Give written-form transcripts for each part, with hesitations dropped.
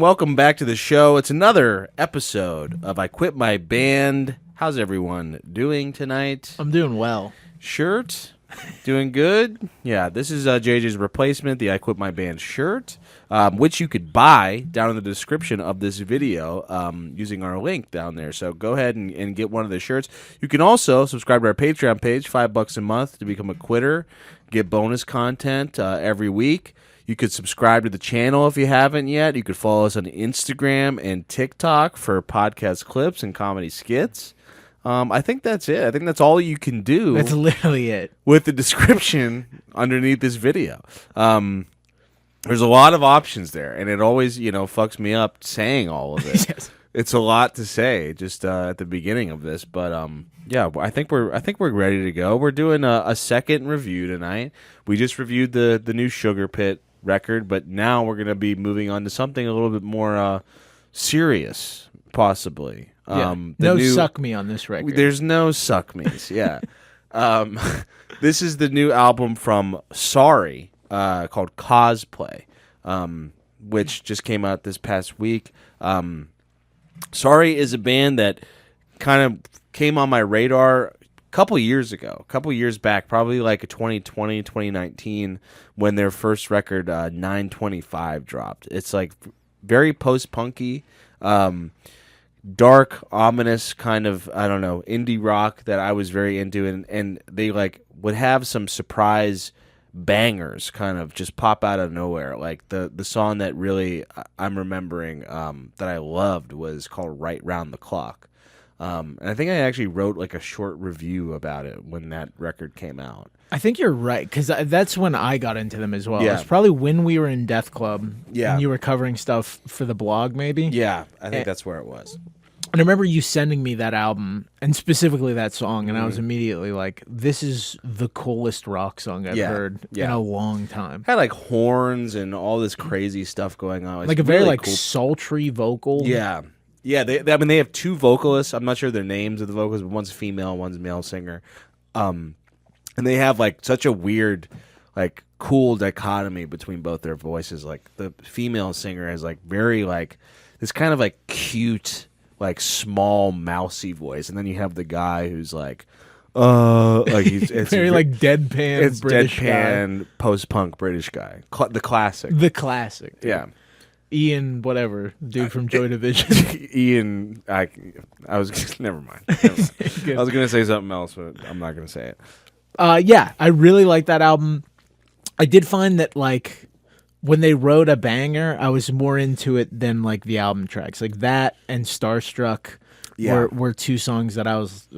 welcome back to the show. It's another episode of I Quit My Band. How's everyone doing tonight? I'm doing well. Shirt? Doing good? Yeah, this is JJ's replacement, the I Quit My Band shirt, which you could buy down in the description of this video using our link down there. So go ahead and get one of the shirts. You can also subscribe to our Patreon page, $5 a month to become a quitter, get bonus content every week. You could subscribe to the channel if you haven't yet. You could follow us on Instagram and TikTok for podcast clips and comedy skits. I think that's it. I think that's all you can do. That's literally it. With the description underneath this video. There's a lot of options there, and it always, fucks me up saying all of it. Yes. It's a lot to say just at the beginning of this, but yeah, I think we're ready to go. We're doing a second review tonight. We just reviewed the new Sugar Pit record, but now we're going to be moving on to something a little bit more serious, possibly. Yeah. Suck me on this record. There's no suck me's. Yeah. This is the new album from Sorry, called COSPLAY, which just came out this past week. Sorry is a band that kind of came on my radar a couple years back, probably like 2020, 2019, when their first record, 925, dropped. It's like very post-punky, dark, ominous kind of, I don't know, indie rock that I was very into, and they like would have some surprise bangers kind of just pop out of nowhere. Like the song that really I'm remembering that I loved was called Right Round the Clock. And I think I actually wrote like a short review about it when that record came out. I think you're right, because that's when I got into them as well. Yeah. It was probably when we were in Death Club, Yeah. and you were covering stuff for the blog, maybe? Yeah, I think that's where it was. And I remember you sending me that album, and specifically that song, and I was immediately like, this is the coolest rock song I've heard in a long time. Had like horns and all this crazy stuff going on. It's Like a very really cool, sultry vocal. Yeah. Yeah, they have two vocalists. I'm not sure their names of the vocalists, but one's female, one's male singer. And they have like such a weird, like cool dichotomy between both their voices. Like the female singer has like very like this kind of like cute, like small mousy voice, and then you have the guy who's like it's very like deadpan. It's British deadpan guy. Post-punk British guy, the classic. The classic. Dude. Yeah. Ian, whatever, dude from Joy Division. Ian, I was never mind. I was gonna say something else, but I'm not gonna say it. Yeah, I really like that album. I did find that like when they wrote a banger, I was more into it than like the album tracks. Like that and Starstruck were two songs that I was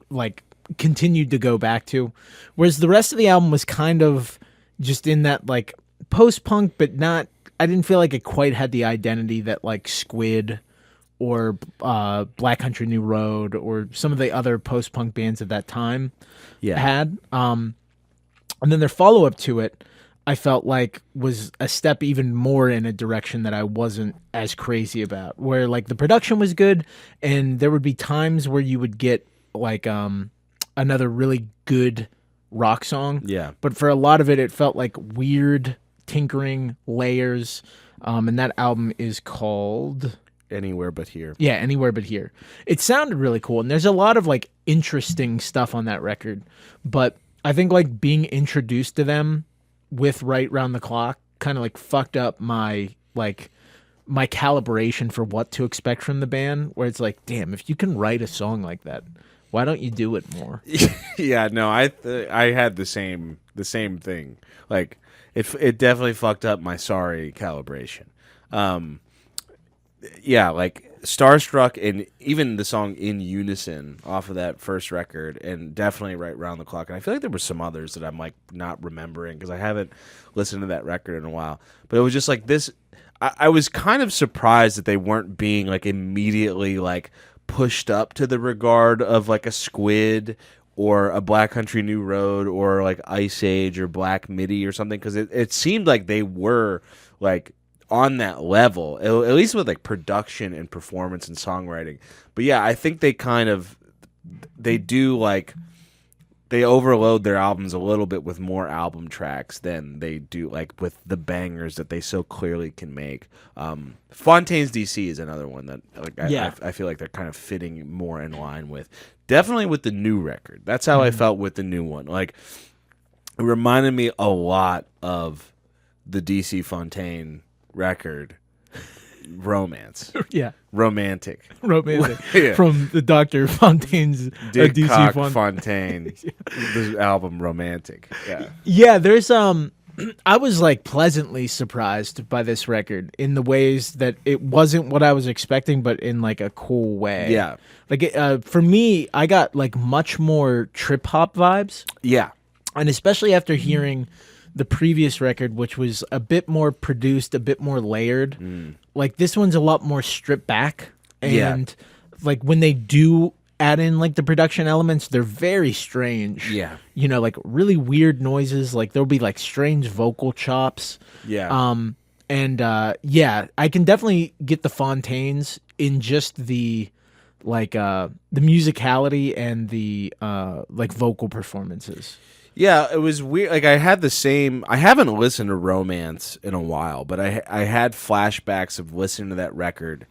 like continued to go back to. Whereas the rest of the album was kind of just in that like post-punk, but not. I didn't feel like it quite had the identity that like Squid or Black Country New Road or some of the other post-punk bands of that time had. And then their follow-up to it, I felt like was a step even more in a direction that I wasn't as crazy about, where like the production was good and there would be times where you would get like another really good rock song. Yeah. But for a lot of it, it felt like weird tinkering layers, and that album is called Anywhere But Here. Yeah, Anywhere But Here. It sounded really cool, and there's a lot of like interesting stuff on that record, but I think like being introduced to them with Right Round the Clock kind of like fucked up my calibration for what to expect from the band, where it's like, damn, if you can write a song like that, why don't you do it more? Yeah, no, I had the same thing. Like it definitely fucked up my Sorry calibration. Yeah, like Starstruck and even the song In Unison off of that first record, and definitely Right Round the Clock. And I feel like there were some others that I'm like not remembering because I haven't listened to that record in a while. But it was just like this. I was kind of surprised that they weren't being like immediately like pushed up to the regard of like a Squid or a Black Country New Road or like Ice Age or Black Midi or something, because it seemed like they were like on that level, at least with like production and performance and songwriting. But yeah, I think they do like they overload their albums a little bit with more album tracks than they do like with the bangers that they so clearly can make. Fontaine's DC is another one that like I feel like they're kind of fitting more in line with. Definitely with the new record. That's how I felt with the new one. Like it reminded me a lot of the DC Fontaine record. Romance. Yeah. Romantic. Yeah. From the Dr. Fontaine's Dick DC Cock Fontaine. The album Romantic. Yeah. Yeah, there's I was like pleasantly surprised by this record in the ways that it wasn't what I was expecting, but in like a cool way. Yeah. Like for me, I got like much more trip hop vibes. Yeah. And especially after hearing the previous record, which was a bit more produced, a bit more layered. Like this one's a lot more stripped back. And like when they do add in like the production elements, they're very strange. Yeah. You know, like really weird noises. Like there'll be like strange vocal chops. Yeah. Yeah, I can definitely get the Fontaines in just the like the musicality and the like vocal performances. Yeah, it was weird. Like I had the same. I haven't listened to Romance in a while, but I had flashbacks of listening to that record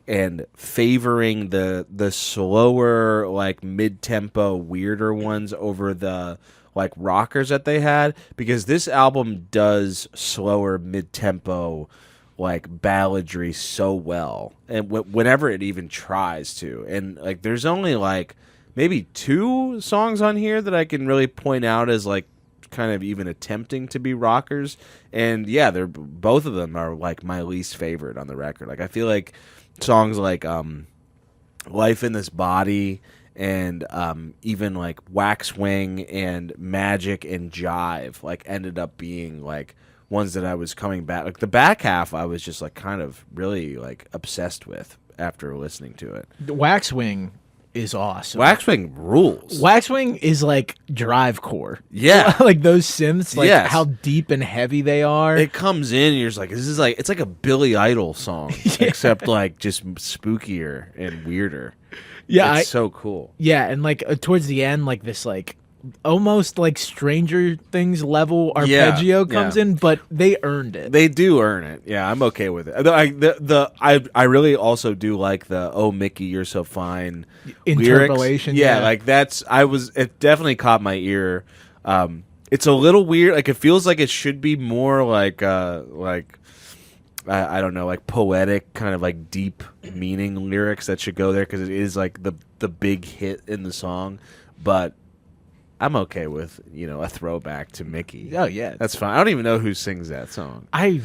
and favoring the slower, like mid-tempo, weirder ones over the like rockers that they had, because this album does slower mid-tempo like balladry so well, and whenever it even tries to, and like there's only like maybe 2 songs on here that I can really point out as like kind of even attempting to be rockers, and yeah, they're both of them are like my least favorite on the record. Like I feel like songs like Life in This Body and even like Waxwing and Magic and Jive like ended up being like ones that I was coming back, like the back half I was just like kind of really like obsessed with after listening to it. The Waxwing is awesome. Waxwing rules. Waxwing is like drive core. Yeah. Like those synths, like Yes. how deep and heavy they are. It comes in and you're just like, this is like, it's like a Billy Idol song, except like just spookier and weirder. Yeah, It's so cool. Yeah, and like towards the end, like this like almost like Stranger Things level arpeggio comes in, but they earned it. They do earn it. Yeah, I'm okay with it. I really also do like the "Oh Mickey, You're So Fine" interpolation. Yeah, like it definitely caught my ear. It's a little weird. Like it feels like it should be more like I don't know, like poetic, kind of like deep meaning lyrics that should go there, because it is like the big hit in the song, but I'm okay with, a throwback to Mickey. Oh yeah, that's fine. I don't even know who sings that song. I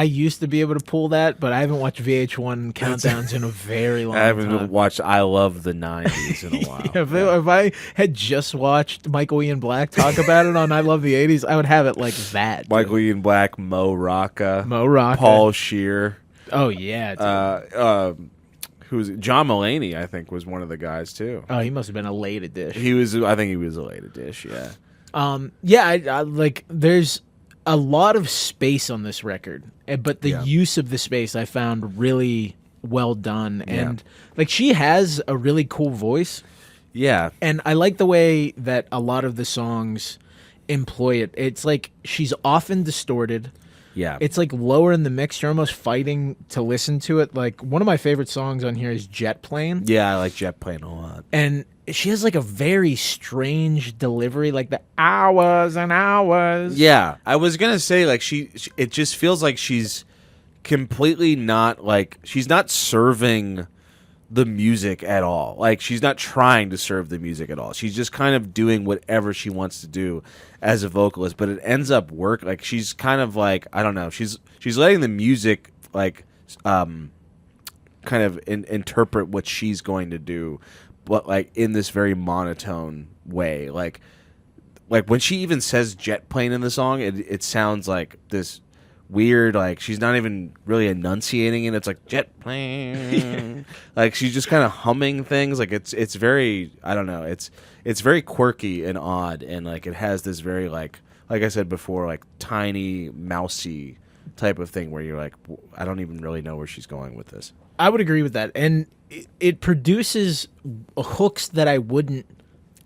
used to be able to pull that, but I haven't watched VH1 countdowns in a very long time. I haven't watched I Love the 90s in a while. If I had just watched Michael Ian Black talk about it on I Love the 80s, I would have it like that. Michael Ian Black, Mo Rocca, Paul Shear. Oh yeah. Who's John Mulaney? I think was one of the guys too. Oh, he must have been a late dish. I think he was a late dish. Yeah. Yeah. I like. There's a lot of space on this record, but the use of the space I found really well done, and like she has a really cool voice. Yeah. And I like the way that a lot of the songs employ it. It's like she's often distorted. Yeah. It's like lower in the mix. You're almost fighting to listen to it. Like one of my favorite songs on here is Jet Plane. Yeah, I like Jet Plane a lot. And she has like a very strange delivery, like the hours and hours. Yeah. I was going to say like it just feels like she's completely not like, she's not serving the music at all. Like she's not trying to serve the music at all. She's just kind of doing whatever she wants to do as a vocalist, but it ends up work. Like she's kind of like, I don't know, she's letting the music like kind of interpret what she's going to do, but like in this very monotone way. Like when she even says jet plane in the song, it sounds like this weird, like she's not even really enunciating it. It's like jet plane. Like she's just kind of humming things. Like it's very, I don't know, it's very quirky and odd, and like it has this very like I said before, like tiny mousy type of thing where you're like, I don't even really know where she's going with this. I would agree with that, and it produces hooks that I wouldn't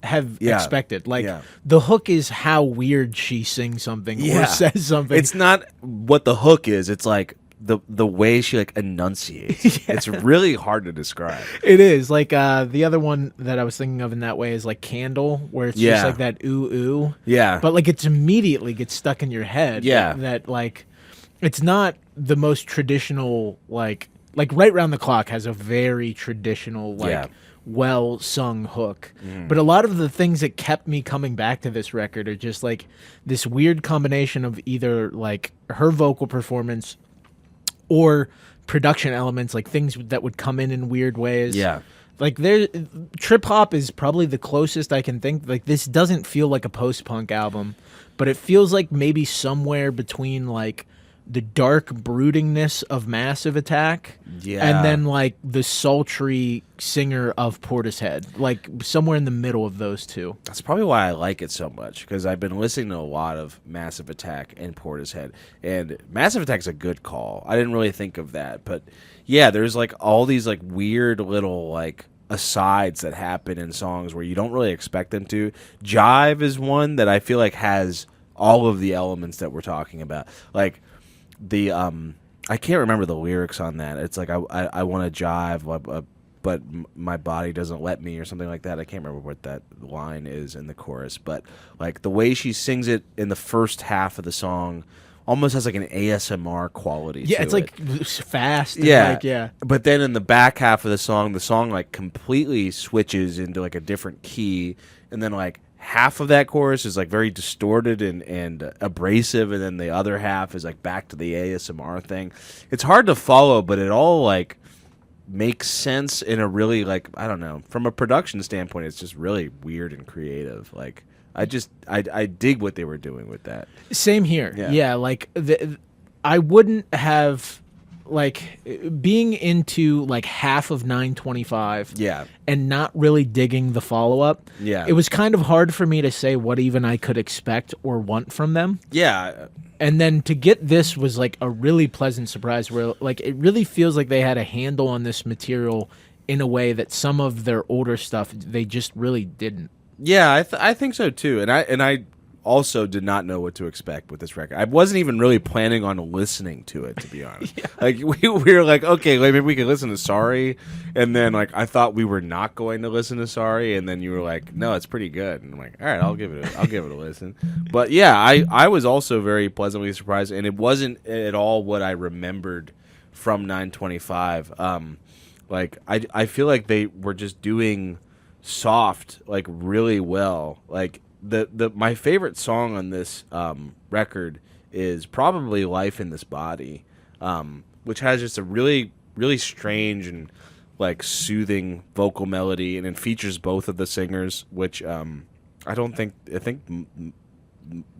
have Yeah. expected. Like Yeah. the hook is how weird she sings something or says something. It's not what the hook is. It's like the way she like enunciates. It's really hard to describe. It is like the other one that I was thinking of in that way is like Candle, where it's just Yeah. like that ooh ooh. Yeah. But like it's immediately gets stuck in your head. Yeah. That like it's not the most traditional like Right Round the Clock has a very traditional like Yeah. well sung hook. But a lot of the things that kept me coming back to this record are just like this weird combination of either like her vocal performance or production elements, like things that would come in weird ways. Yeah. Like trip hop is probably the closest I can think. Like this doesn't feel like a post-punk album, but it feels like maybe somewhere between like the dark broodingness of Massive Attack and then like the sultry singer of Portishead, like somewhere in the middle of those two. That's probably why I like it so much, because I've been listening to a lot of Massive Attack and Portishead, and Massive Attack's a good call. I didn't really think of that, but yeah, there's like all these like weird little like asides that happen in songs where you don't really expect them to. Jive is one that I feel like has all of the elements that we're talking about. Like the I can't remember the lyrics on that. It's like I want to jive, but my body doesn't let me, or something like that. I can't remember what that line is in the chorus, but like the way she sings it in the first half of the song almost has like an ASMR quality. Yeah, to it's it. like fast. And Yeah, like, yeah. But then in the back half of the song like completely switches into like a different key, and then like half of that chorus is like very distorted and abrasive, and then the other half is like back to the ASMR thing. It's hard to follow, but it all like makes sense in a really like, I don't know, from a production standpoint, it's just really weird and creative. Like I dig what they were doing with that. Same here. Yeah. Yeah, like I wouldn't have like being into like half of 925 Yeah. and not really digging the follow-up. Yeah. It was kind of hard for me to say what even I could expect or want from them. Yeah. And then to get this was like a really pleasant surprise where like it really feels like they had a handle on this material in a way that some of their older stuff they just really didn't. Yeah, I think so too. And I also did not know what to expect with this record. I wasn't even really planning on listening to it, to be honest. Yeah. Like we were like, okay, like, maybe we could listen to Sorry, and then like I thought we were not going to listen to Sorry, and then you were like, no, it's pretty good, and I'm like, all right, I'll give it a listen. But yeah, I was also very pleasantly surprised, and it wasn't at all what I remembered from 925. Like I feel like they were just doing soft like really well. Like my favorite song on this record is probably Life in This Body, which has just a really, really strange and like soothing vocal melody, and it features both of the singers, which I think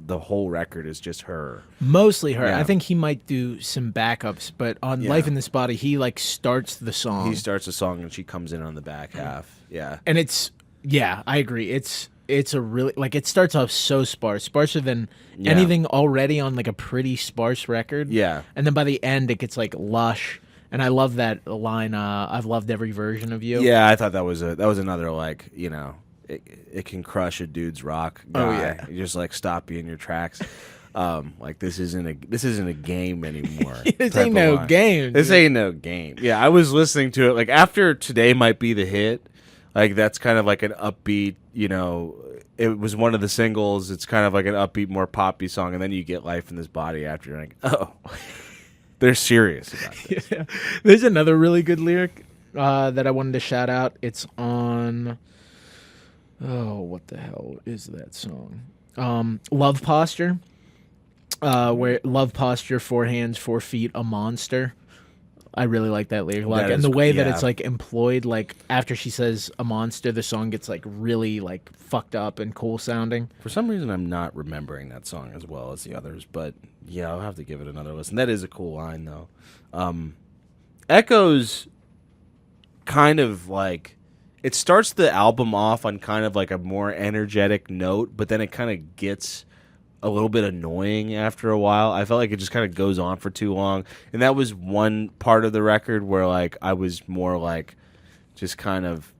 the whole record is just her. Mostly her. Yeah. I think he might do some backups, but on Life in This Body, he like starts the song. He starts the song and she comes in on the back half. Yeah. And I agree. It's a really like it starts off so sparser than anything already on like a pretty sparse record. Yeah. And then by the end it gets like lush. And I love that line, I've loved every version of you. Yeah, I thought that was another like, you know, it can crush a dude's rock guy. Oh, yeah. You just like stop you in your tracks. Like this isn't a game anymore. This ain't no game. This ain't no game. Yeah, I was listening to it like after Today Might Be the Hit. Like that's kind of like an upbeat, you know, it was one of the singles. It's kind of like an upbeat, more poppy song, and then you get Life in This Body after. You're like, oh, they're serious about this. Yeah. There's another really good lyric that I wanted to shout out. It's on, what the hell is that song? Love Posture, where Love Posture, 4 hands, 4 feet, a monster. I really like that lyric. Like, and the way that it's like employed, like after she says a monster, the song gets like really like fucked up and cool sounding. For some reason, I'm not remembering that song as well as the others, but yeah, I'll have to give it another listen. That is a cool line, though. Echoes kind of like, it starts the album off on kind of like a more energetic note, but then it kind of gets a little bit annoying after a while. I felt like it just kind of goes on for too long, and that was one part of the record where like I was more like just kind of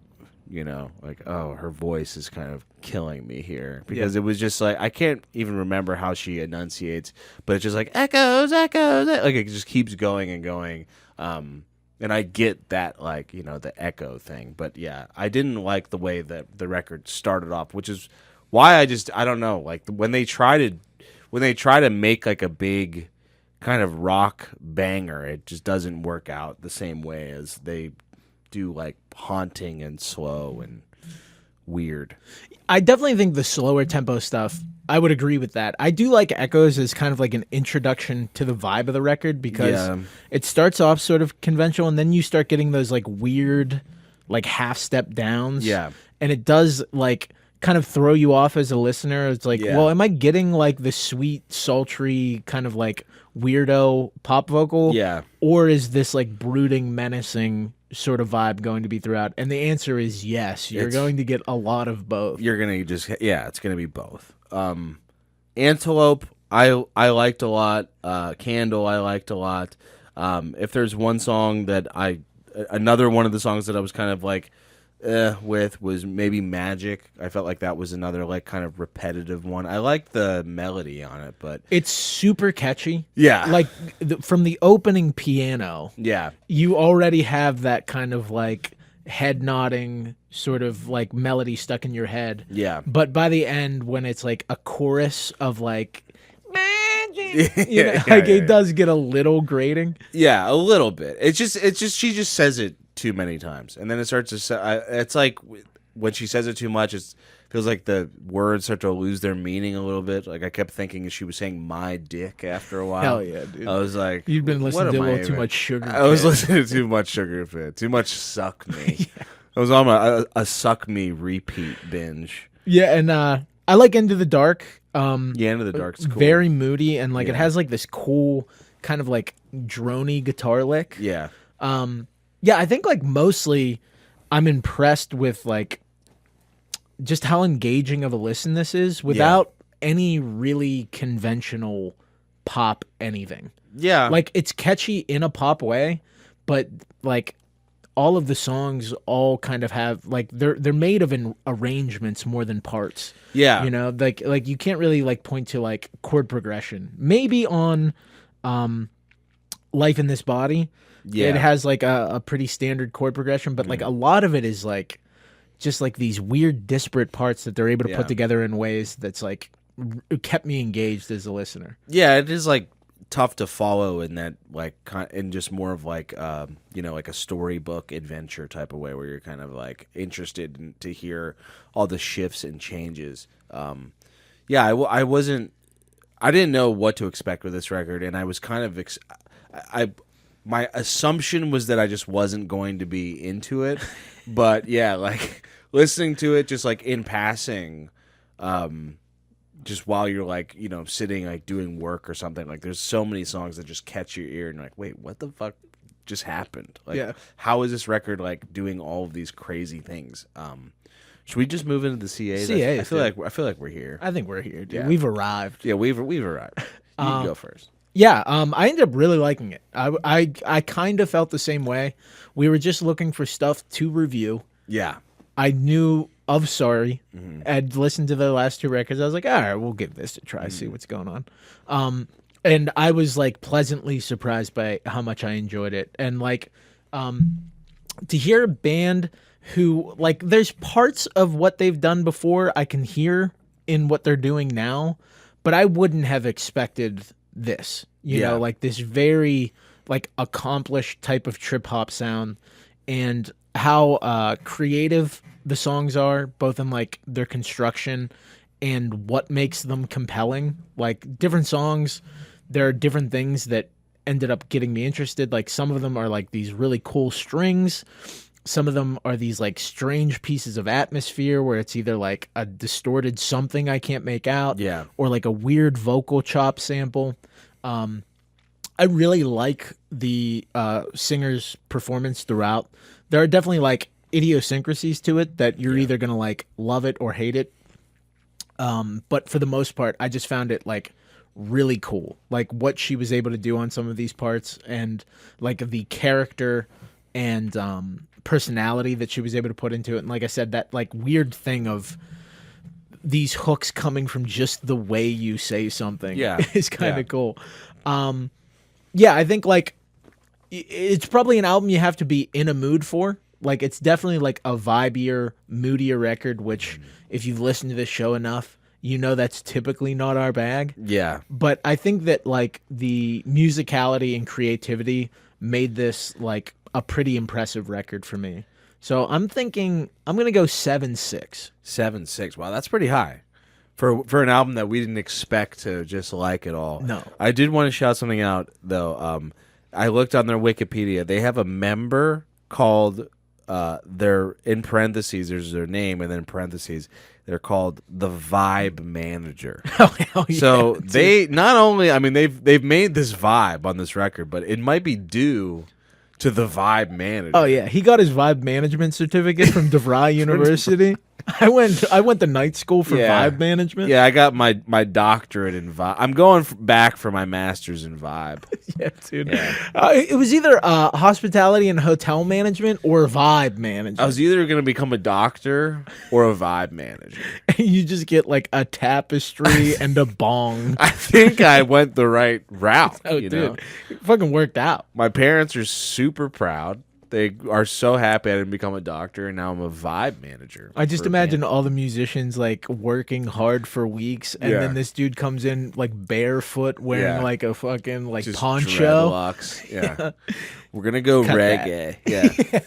you know, like, oh, her voice is kind of killing me here, because it was just like, I can't even remember how she enunciates, but it's just like echoes, echoes, like it just keeps going and going. And I get that, like, you know, the echo thing, but yeah, I didn't like the way that the record started off, which is why I don't know, like when they try to make like a big kind of rock banger, it just doesn't work out the same way as they do like haunting and slow and weird. I definitely think the slower tempo stuff, I would agree with that. I do like Echoes as kind of like an introduction to the vibe of the record, because it starts off sort of conventional and then you start getting those like weird like half step downs. Yeah. And it does like kind of throw you off as a listener. It's like, well, am I getting like the sweet, sultry kind of like weirdo pop vocal? Yeah. Or is this like brooding, menacing sort of vibe going to be throughout? And the answer is yes. You're going to get a lot of both. You're going to just, it's going to be both. Antelope, I liked a lot. Candle, I liked a lot. If there's one song that another one of the songs that I was kind of like, with was maybe Magic. I felt like that was another like kind of repetitive one. I liked the melody on it, but it's super catchy. Yeah. Like from the opening piano, yeah, you already have that kind of like head nodding sort of like melody stuck in your head. Yeah. But by the end, when it's like a chorus of like Magic, it does get a little grating. Yeah, a little bit. It's just she just says it too many times, and then it starts to. It's like when she says it too much, it feels like the words start to lose their meaning a little bit. Like I kept thinking she was saying "my dick" after a while. Hell yeah, dude! I was like, you've been listening to a little too much Sugar. I was listening to too much Sugar Fit, too much Suck Me. I was on a Suck Me repeat binge. Yeah, and I like Into the Dark. Into the Dark's cool. Very moody, and like it has like this cool kind of like drony guitar lick. Yeah. Yeah, I think like mostly I'm impressed with like just how engaging of a listen this is without any really conventional pop anything. Yeah. Like it's catchy in a pop way, but like all of the songs all kind of have like they're made of arrangements more than parts. Yeah. You know, like you can't really like point to like chord progression. Maybe on Life in This Body. Yeah. It has like a pretty standard chord progression, but like a lot of it is like just like these weird disparate parts that they're able to put together in ways that's like kept me engaged as a listener. Yeah, it is like tough to follow in that like in just more of like like a storybook adventure type of way where you're kind of like interested to hear all the shifts and changes. I didn't know what to expect with this record, and I was kind of my assumption was that I just wasn't going to be into it, but yeah, like listening to it just like in passing, just while you're like, sitting like doing work or something, like there's so many songs that just catch your ear and you're like, wait, what the fuck just happened? Like, how is this record like doing all of these crazy things? Should we just move into the CAs? I feel like we're here. I think we're here, dude. Yeah. We've arrived. Yeah, we've arrived. You can go first. Yeah, I ended up really liking it. I kind of felt the same way. We were just looking for stuff to review. Yeah. I knew of Sorry. I'd listened to the last two records. I was like, all right, we'll give this a try, see what's going on. And I was like pleasantly surprised by how much I enjoyed it. And like to hear a band who like there's parts of what they've done before I can hear in what they're doing now, but I wouldn't have expected this, you know, like this very like accomplished type of trip hop sound, and how creative the songs are, both in like their construction and what makes them compelling. Like different songs, there are different things that ended up getting me interested. Like some of them are like these really cool strings. Some of them are these like strange pieces of atmosphere where it's either like a distorted something I can't make out, or like a weird vocal chop sample. I really like the singer's performance throughout. There are definitely like idiosyncrasies to it that you're either gonna like love it or hate it. But for the most part, I just found it like really cool, like what she was able to do on some of these parts, and like the character and personality that she was able to put into it. And like I said, that like weird thing of these hooks coming from just the way you say something is kind of cool. I think like it's probably an album you have to be in a mood for. Like it's definitely like a vibier, moodier record, which if you've listened to this show enough, you know that's typically not our bag. Yeah. But I think that like the musicality and creativity made this like a pretty impressive record for me. So I'm thinking I'm going to go 7.6. 7.6. Wow, that's pretty high. For an album that we didn't expect to just like at all. No. I did want to shout something out though. I looked on their Wikipedia. They have a member called their in parentheses there's their name, and then in parentheses they're called the Vibe Manager. Oh hell yeah! So they not only, I mean, they've made this vibe on this record, but it might be due to the Vibe Manager. Oh yeah, he got his vibe management certificate from DeVry University. I went to night school for vibe management. Yeah, I got my doctorate in vibe. I'm going back for my master's in vibe. Yeah, dude. Yeah. It was either hospitality and hotel management or vibe management. I was either going to become a doctor or a vibe manager. You just get like a tapestry and a bong. I think I went the right route. Oh, you dude, know? it fucking worked out. My parents are super proud. They are so happy I didn't become a doctor, and now I'm a vibe manager. I just imagine all the musicians like working hard for weeks, and then this dude comes in like barefoot, wearing like a fucking like just poncho. Dreadlocks. Yeah. We're gonna go reggae. Yeah.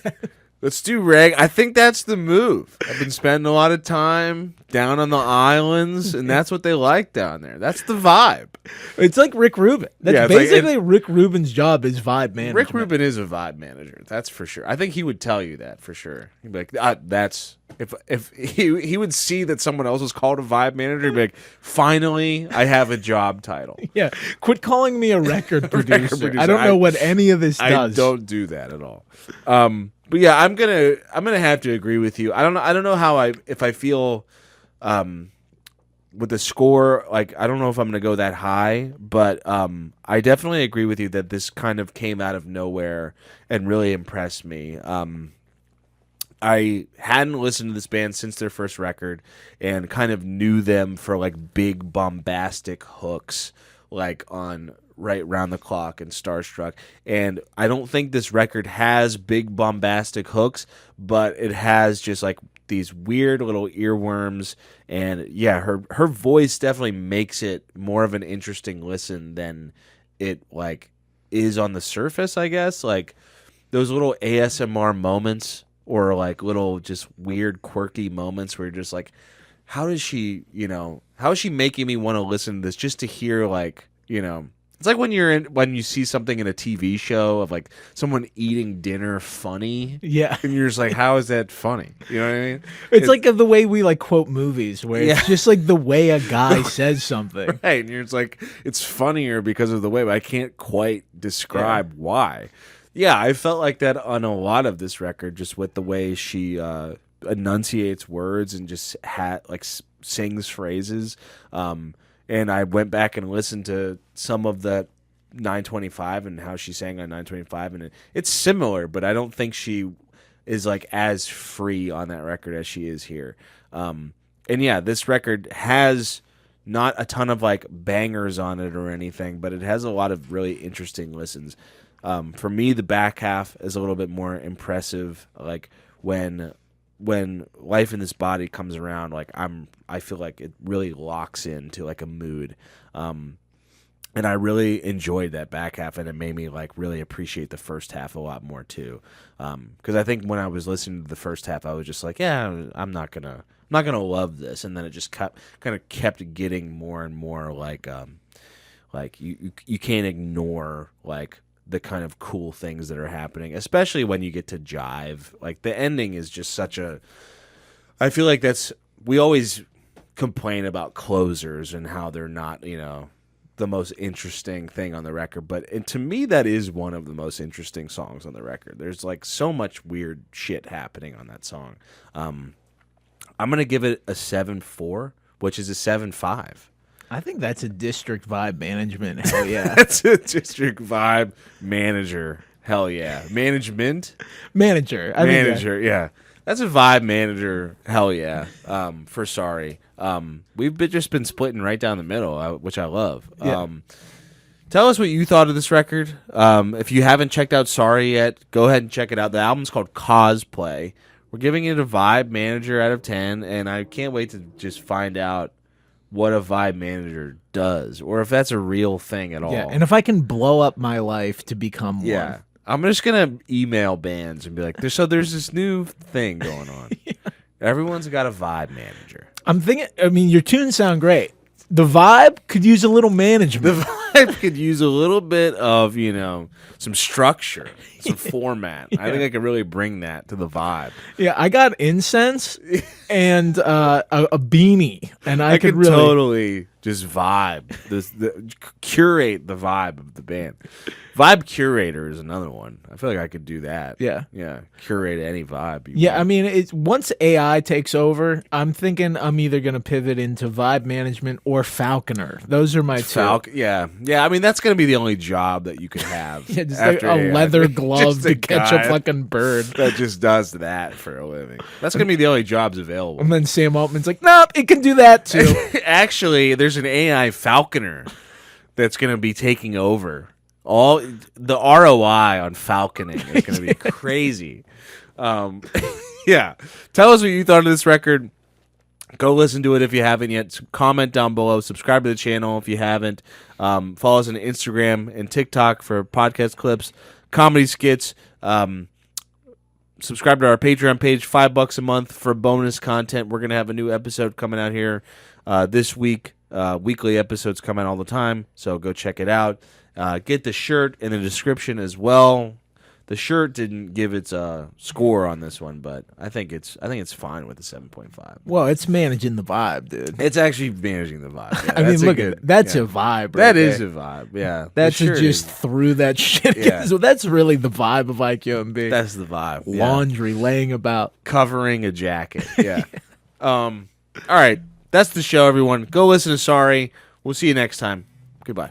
Let's do reggae. I think that's the move. I've been spending a lot of time down on the islands, and that's what they like down there. That's the vibe. It's like Rick Rubin. That's basically Rick Rubin's job is vibe management. Rick Rubin is a vibe manager. That's for sure. I think he would tell you that for sure. He'd be like, that's if he would see that someone else was called a vibe manager, he'd be like, finally, I have a job title. Yeah. Quit calling me a record producer. I don't know what any of this does. I don't do that at all. But yeah, I'm gonna have to agree with you. I don't know how if I feel with the score, like I don't know if I'm gonna go that high, but I definitely agree with you that this kind of came out of nowhere and really impressed me. I hadn't listened to this band since their first record and kind of knew them for like big bombastic hooks like on Right Round the Clock and Starstruck. And I don't think this record has big bombastic hooks, but it has just like these weird little earworms. And yeah, her voice definitely makes it more of an interesting listen than it like is on the surface, I guess. Like those little ASMR moments or like little just weird quirky moments where you're just like, how is she making me want to listen to this just to hear like, it's like when you see something in a TV show of like someone eating dinner funny. Yeah. And you're just like, how is that funny? You know what I mean? It's like the way we like quote movies where it's just like the way a guy says something. Right. And you're just like, it's funnier because of the way, but I can't quite describe why. Yeah, I felt like that on a lot of this record, just with the way she enunciates words and just sings phrases. And I went back and listened to some of the 925 and how she sang on 925, and it's similar, but I don't think she is like as free on that record as she is here. And yeah, this record has not a ton of like bangers on it or anything, but it has a lot of really interesting listens. For me, the back half is a little bit more impressive. Like when Life in This Body comes around, like I feel like it really locks into like a mood. And I really enjoyed that back half, and it made me like really appreciate the first half a lot more too. Because I think when I was listening to the first half, I was just like, yeah, I'm not gonna love this, and then it just kept getting more and more like you can't ignore like the kind of cool things that are happening, especially when you get to Jive. Like the ending is just I feel like we always complain about closers and how they're not, the most interesting thing on the record. And to me, that is one of the most interesting songs on the record. There's like so much weird shit happening on that song. I'm going to give it a 7.4, which is a 7.5. I think that's a district vibe management. Hell yeah. That's a district vibe manager. Hell yeah. Management? Manager. I think Manager, yeah. That's a vibe manager. Hell yeah. For Sorry. Just been splitting right down the middle, which I love. Yeah. Tell us what you thought of this record. If you haven't checked out Sorry yet, go ahead and check it out. The album's called COSPLAY. We're giving it a vibe manager out of 10, and I can't wait to just find out what a vibe manager does, or if that's a real thing at all. Yeah, and if I can blow up my life to become one. I'm just gonna email bands and be like, there's this new thing going on. Everyone's got a vibe manager. I'm thinking, I mean, your tunes sound great. The vibe could use a little management. The vibe could use a little bit of, some structure, some format. I think I could really bring that to the vibe. Yeah, I got incense and a beanie, and I could really totally just vibe curate the vibe of the band. Vibe curator is another one. I feel like I could do that. Yeah, curate any vibe. I mean, once AI takes over, I'm thinking I'm either gonna pivot into vibe management or falconer. Those are my two. Yeah. I mean, that's gonna be the only job that you could have. Yeah, just like a leather glove to catch a fucking bird that just does that for a living. That's gonna be the only jobs available. And then Sam Altman's like, nope, it can do that too. Actually, there's an AI falconer that's gonna be taking over. All the ROI on falconing is going to be crazy. Yeah. Tell us what you thought of this record. Go listen to it if you haven't yet. Comment down below. Subscribe to the channel if you haven't. Follow us on Instagram and TikTok for podcast clips, comedy skits. Subscribe to our Patreon page. $5 a month for bonus content. We're going to have a new episode coming out here this week. Weekly episodes come out all the time, so go check it out. Get the shirt in the description as well. The shirt didn't give its score on this one, but I think it's fine with a 7.5. Well, it's managing the vibe, dude. It's actually managing the vibe. Yeah, I mean, look at that's a vibe. Right that there. is a vibe. Yeah, that's just threw that shit. Yeah. So that's really the vibe of IQMB. That's the vibe. Laundry laying about, covering a jacket. Yeah. All right, that's the show, everyone. Go listen to Sorry. We'll see you next time. Goodbye.